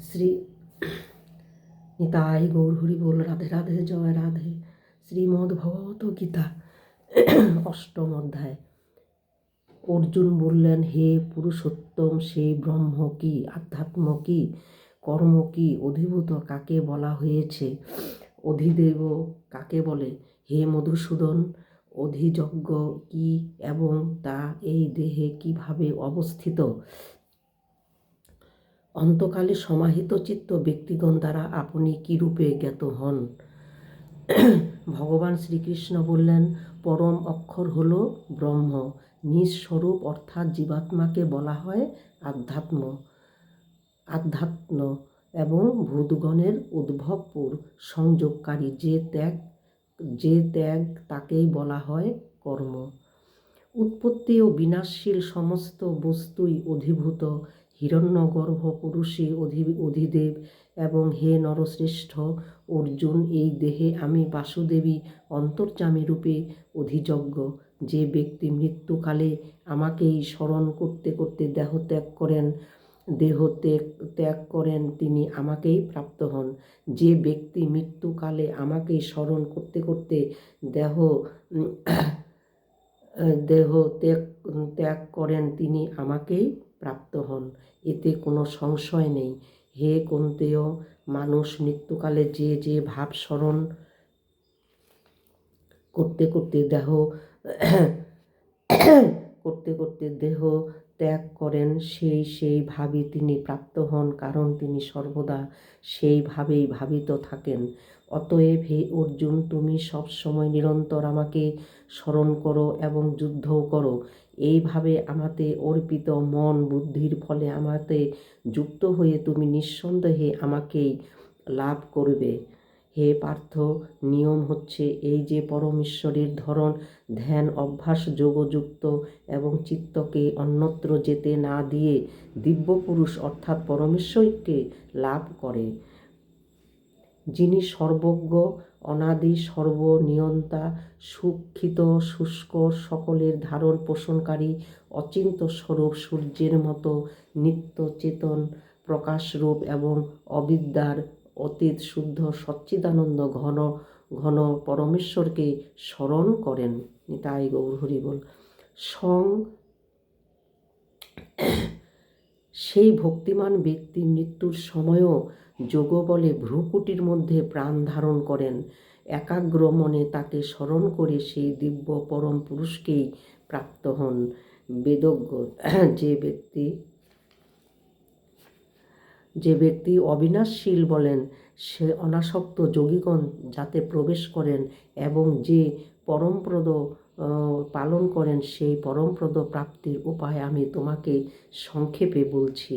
শ্রী নিতাই গৌর হরি বল। রাধে রাধে, জয় রাধে। শ্রীমদ্ ভগবত গীতা অষ্টম অধ্যায়। অর্জুন বললেন, হে পুরুষোত্তম, সেই ব্রহ্ম কি, আধ্যাত্ম কি, কর্ম কি, অধিভূত কাকে বলা হয়েছে, অধিদেব কাকে বলে? হে মধুসূদন, অধিযজ্ঞ কি এবং তা এই দেহে কিভাবে অবস্থিত? অন্তকালে সমাহিত চিত্ত ব্যক্তিগণ দ্বারা আপনি কিরূপে জ্ঞাত হন? ভগবান শ্রীকৃষ্ণ বললেন, পরম অক্ষর হল ব্রহ্ম। নিঃস্বরূপ অর্থাৎ জীবাত্মাকে বলা হয় আধ্যাত্ম এবং ভূতগণের উদ্ভবপুর সংযোগকারী যে ত্যাগ তাকেই বলা হয় কর্ম। উৎপত্তি ও বিনাশশীল সমস্ত বস্তুই অধিভূত হিরণ্যগর্ভ পুরুষে অধিদেব। এবং হে নরশ্রেষ্ঠ অর্জুন, এই দেহে আমি বাসুদেবী অন্তর্যামী রূপে অধিযজ্ঞ। যে ব্যক্তি মৃত্যুকালে আমাকেই স্মরণ করতে করতে দেহ ত্যাগ করেন তিনি আমাকেই প্রাপ্ত হন। যে ব্যক্তি মৃত্যুকালে আমাকেই স্মরণ করতে করতে দেহ ত্যাগ করেন তিনি আমাকেই প্রাপ্ত হন, এতে কোনো সংশয় নেই। হে কুন্তেয়, মানুষ মৃত্যুকালে যে ভাব স্মরণ করতে করতে দেহ ত্যাগ করেন সেই ভাবে তিনি প্রাপ্ত হন, কারণ তিনি সর্বদা সেই ভাবেই ভাবিত থাকেন। অতএব হে অর্জুন, তুমি সবসময় নিরন্তর আমাকে স্মরণ করো এবং যুদ্ধও করো। এইভাবে আমাতে অর্পিত মন বুদ্ধির ফলে আমাতে যুক্ত হয়ে তুমি নিঃসন্দেহে আমাকেই লাভ করবে। হে পার্থ, নিয়ম হচ্ছে এই যে পরমেশ্বরের ধ্যান অভ্যাস যোগযুক্ত এবং চিত্তকে অন্যত্র যেতে না দিয়ে দিব্যপুরুষ অর্থাৎ পরমেশ্বরকে লাভ করে, যিনি সর্বজ্ঞ, অনাদি, সর্বনিয়ন্তা, সুক্ষিত, শুষ্ক, সকলের ধারণ পোষণকারী, অচিন্ত স্বরূপ, সূর্যের মতো নিত্য চেতন প্রকাশরূপ এবং অবিদ্যার অতীত শুদ্ধ সচ্চিদানন্দ ঘন পরমেশ্বরকে স্মরণ করেন। নিতাই গৌর হরি বল। সেই ভক্তিমান ব্যক্তি মৃত্যুর সময়ও যোগবলে ভ্রুকুটির মধ্যে প্রাণ ধারণ করেন। একাগ্র মনে তাকে স্মরণ করে সেই দিব্য পরম পুরুষকেই প্রাপ্ত হন। বেদজ্ঞ যে ব্যক্তি অবিনাশশীল বলেন, সে অনাসক্ত যোগীগণ যাতে প্রবেশ করেন এবং যে পরমপ্রদ পালন করেন, সেই পরমপ্রদ প্রাপ্তির উপায় আমি তোমাকে সংক্ষেপে বলছি।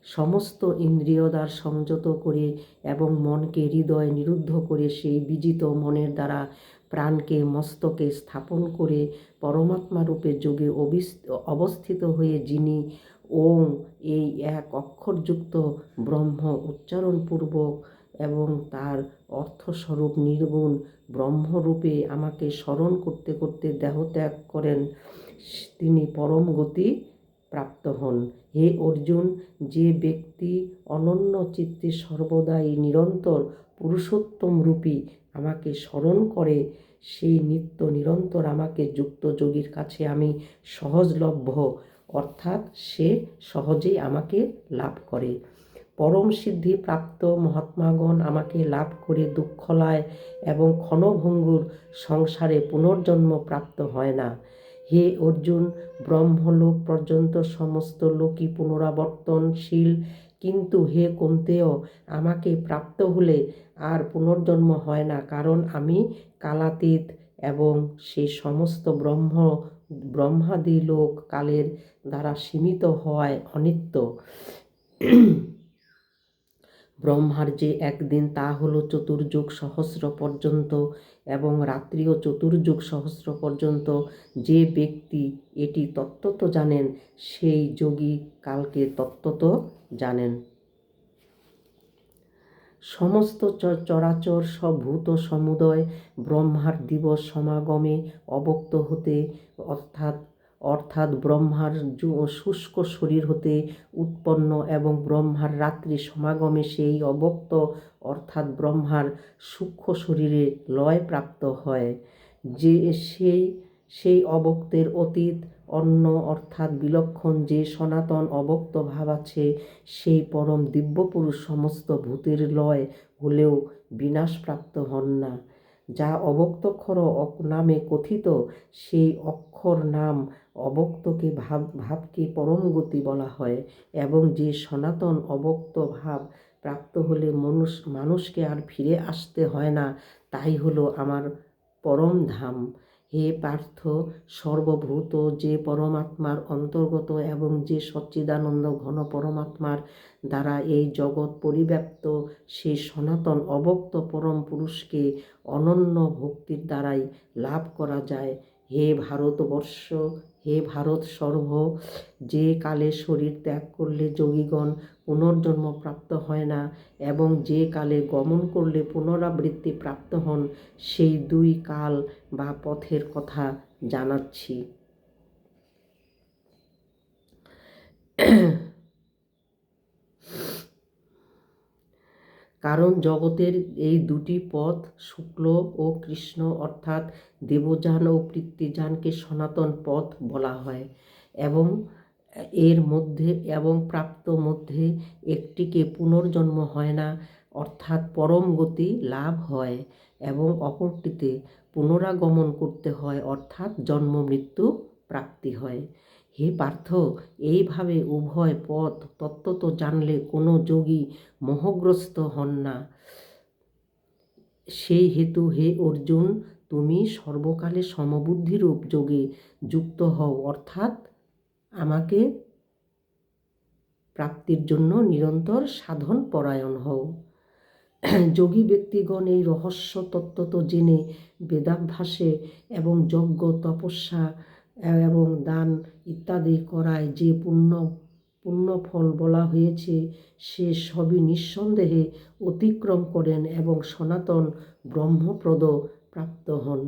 সমস্ত ইন্দ্রিয়দ্বার সংযত করে এবং মনকে হৃদয় নিরুদ্ধ করে সেই বিজিত মনের দ্বারা প্রাণকে মস্তকে স্থাপন করে পরমাত্মারূপে যোগে অবস্থিত হয়ে যিনি ওং এই এক অক্ষরযুক্ত ব্রহ্ম উচ্চারণপূর্বক এবং তার অর্থস্বরূপ নির্গুণ ব্রহ্মরূপে আমাকে স্মরণ করতে করতে দেহত্যাগ করেন, তিনি পরম গতি প্রাপ্ত হন। হে অর্জুন, যে ব্যক্তি অনন্য চিত্তে সর্বদাই নিরন্তর পুরুষোত্তম রূপী আমাকে স্মরণ করে, সেই নিত্য নিরন্তর আমাকে যুক্ত যোগীর কাছে আমি সহজলভ্য, অর্থাৎ সে সহজেই আমাকে লাভ করে। পরম সিদ্ধি প্রাপ্ত মহাত্মাগণ আমাকে লাভ করে দুঃখলয় এবং ক্ষণভঙ্গুর সংসারে পুনর্জন্ম প্রাপ্ত হয় না। হে অর্জুন, ব্রহ্মলোক পর্যন্ত সমস্ত লোকই পুনরাবর্তনশীল, কিন্তু হে কুন্তেয়, আমাকে প্রাপ্ত হলে আর পুনর্জন্ম হয় না, কারণ আমি কালাতীত এবং সেই সমস্ত ব্রহ্মাদি লোক কালের দ্বারা সীমিত হওয়ায় অনিত্য। ব্রহ্মার যে একদিন তা হলো চতুর্যুগ সহস্র পর্যন্ত এবং রাত্রিও চতুর্যুগ সহস্র পর্যন্ত। যে ব্যক্তি এটি তত্ত্বত জানেন, সেই যোগী কালকে তত্ত্বত জানেন। সমস্ত চরাচর সব ভূত সমুদয় ব্রহ্মার দিবস সমাগমে অবক্ত হতে অর্থাৎ অর্থাৎ ব্রহ্মার শুষ্ক শরীর হতে উৎপন্ন এবং ব্রহ্মার রাত্রি সমাগমে সেই অব্যক্ত অর্থাৎ ব্রহ্মার সূক্ষ্ম শরীরে লয় প্রাপ্ত হয়। যে সেই অব্যক্তের অতীত অন্য অর্থাৎ বিলক্ষণ যে সনাতন অব্যক্ত ভাব আছে, সেই পরম দিব্যপুরুষ সমস্ত ভূতের লয় হলেও বিনাশপ্রাপ্ত হন না। যা অব্যক্তক্ষর নামে কথিত, সেই অক্ষর নাম অব্যক্তকে ভাবকে পরম গতি বলা হয়, এবং যে সনাতন অব্যক্ত ভাব প্রাপ্ত হলে মানুষকে আর ফিরে আসতে হয় না, তাই হলো আমার পরম ধাম। হে পার্থ, সর্বভূত যে পরমাত্মার অন্তর্গত এবং যে সচ্চিদানন্দ ঘন পরমাত্মার দ্বারা এই জগৎ পরিব্যাপ্ত, সেই সনাতন অব্যক্ত পরম পুরুষকে অনন্য ভক্তির দ্বারাই লাভ করা যায়। হে ভারতবর্ষ, হে ভারত সর্ব, যে কালে শরীর ত্যাগ করলে যোগীগণ পুনর্জন্ম প্রাপ্ত হয় না এবং যে কালে গমন করলে পুনরাবৃত্তি প্রাপ্ত হন, সেই দুই কাল বা পথের কথা জানাচ্ছি। কারণ জগতের এই দুটি পথ, শুক্ল ও কৃষ্ণ অর্থাৎ দেবযান ও পিতৃযানকে সনাতন পথ বলা হয়, এবং এর মধ্যে এবং প্রাপ্ত মধ্যে একটিকে পুনর্জন্ম হয় না অর্থাৎ পরম গতি লাভ হয়, এবং অপরটিতে পুনরাগমন করতে হয় অর্থাৎ জন্ম মৃত্যু প্রাপ্তি হয়। হে পার্থ, এইভাবে উভয় পথ তত্ত্বত জানলে কোনো যোগী মোহগ্রস্ত হন না। সেই হেতু হে অর্জুন, তুমি সর্বকালে সমবুদ্ধিরূপ যোগে যুক্ত হও, অর্থাৎ আমাকে প্রাপ্তির জন্য নিরন্তর সাধন পরায়ণ হও। যোগী ব্যক্তিগণ এই রহস্য তত্ত্বত জেনে বেদাভ্যাসে এবং যজ্ঞ, তপস্যা এবং দান ইত্যাদি করায় যে পুণ্যফল বলা হয়েছে, সে সবই নিঃসন্দেহে অতিক্রম করেন এবং সনাতন ব্রহ্মপদ প্রাপ্ত হন।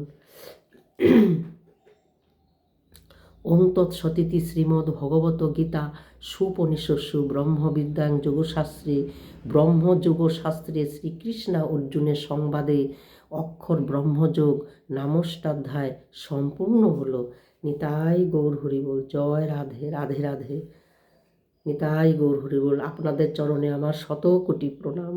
ওং তৎসদিতি শ্রীমদ্ভগবত গীতা সুপনিষৎসু ব্রহ্মবিদ্যাং যোগশাস্ত্রে ব্রহ্মযোগশাস্ত্রে শ্রীকৃষ্ণ অর্জুনের সংবাদে অক্ষর ব্রহ্মযোগ নামষ্টাধ্যায় সম্পূর্ণ হলো। নিতাই গৌর হরিবোল। জয় রাধে রাধে রাধে। নিতাই গৌর হরিবোল। আপনাদের চরণে আমার শত কোটি প্রণাম।